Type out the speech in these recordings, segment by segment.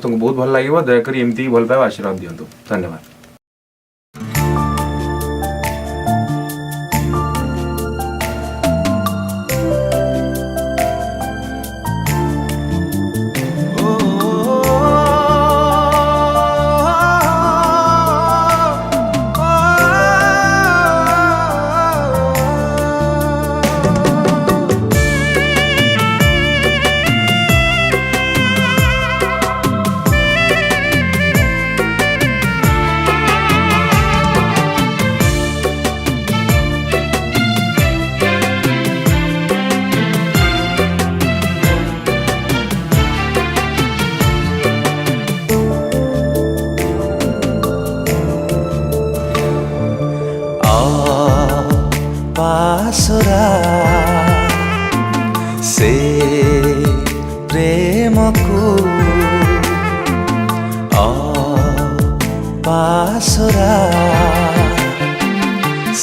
तुमको बहुत भल लगे दयाकोरी एमती भल पाइबा आशीर्वाद दिंतु। धन्यवाद। पासरा से प्रेम को पासरा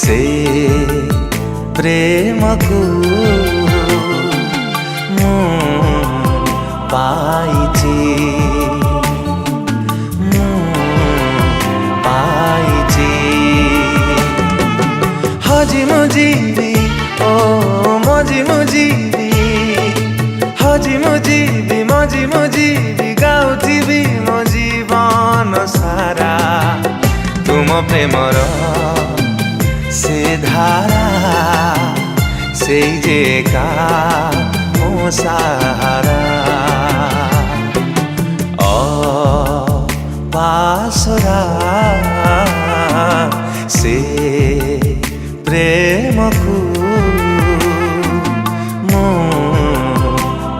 से प्रेम को पाइची हजी मुजीबी ओ मजी मुजीबी हजी मुजीबी मजी मुजीबी गाउथिबी मो जीवन सारा तुम प्रेमर से धारा से जेका मो सहारा पासरा से प्रेम को मो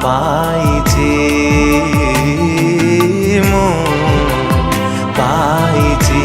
पाइची मो पाइची।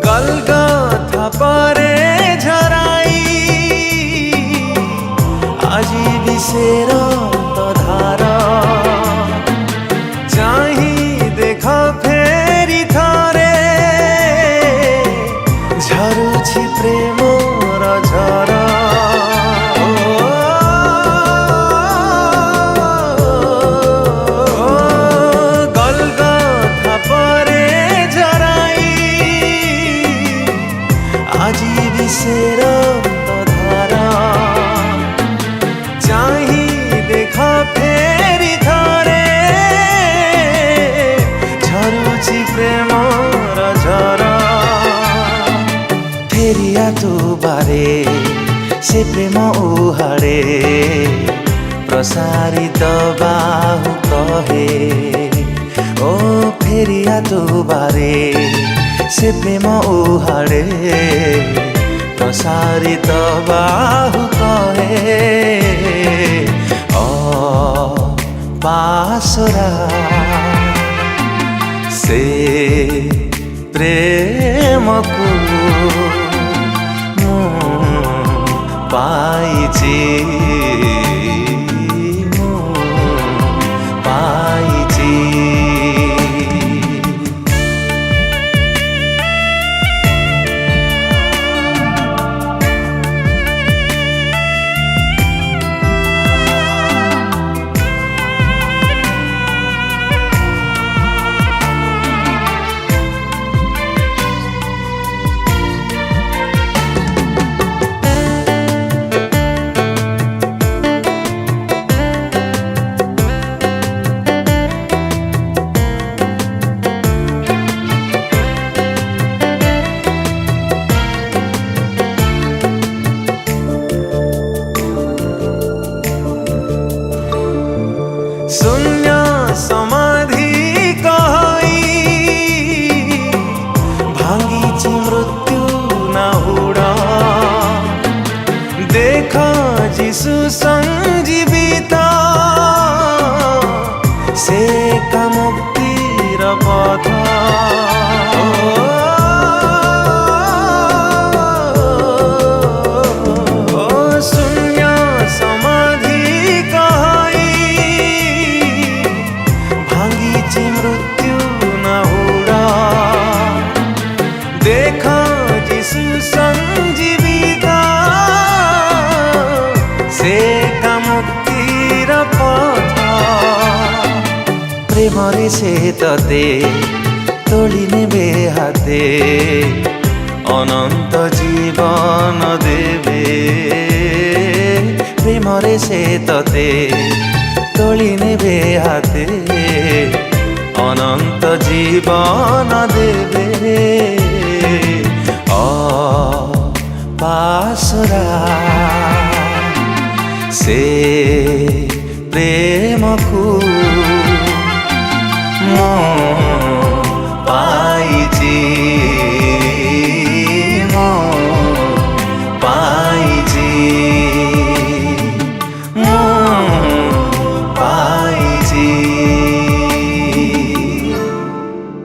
कलकत्ता परे झराई आजी बिसेर तो धार चाही देख फेरी थरे झरुछि प्रेमर झर कलकत्ता परे आजी बिसेर तो धारा चाही देख फेरी थरे झरुछि प्रेमर झर फेरिया तू बारे से प्रेम उहाड़े प्रसारित बाहु कहे ओ फेरिया तू बारे से प्रेम उहाड़े प्रसारित बाहु कहे पासरा से प्रेम को पाइची पाइची। ଯିଶୁ ସଞ୍ଜୀବିତ ସେ କା ମୁକ୍ତିର ପଥ ଶୂନ୍ୟ ସମାଧି କହି ଭାଙ୍ଗିଛି ମୃତ୍ୟୁ ନାହୁଡ଼ ଦେଖ ଯିଶୁ ସଞ୍ଜୀବିତ ସେ କା ମୁକ୍ତିର ପଥ ପ୍ରେମରେ ସେ ତତେ ତୋଳି ନେବେ ହାତେ ଅନନ୍ତ ଜୀବନ ଦେବେ ପ୍ରେମରେ ସେ ତତେ ତୋଳି ନେବେ ହାତେ ଅନନ୍ତ ଜୀବନ ଦେବେ ପାସରା ସେ ପ୍ରେମକୁ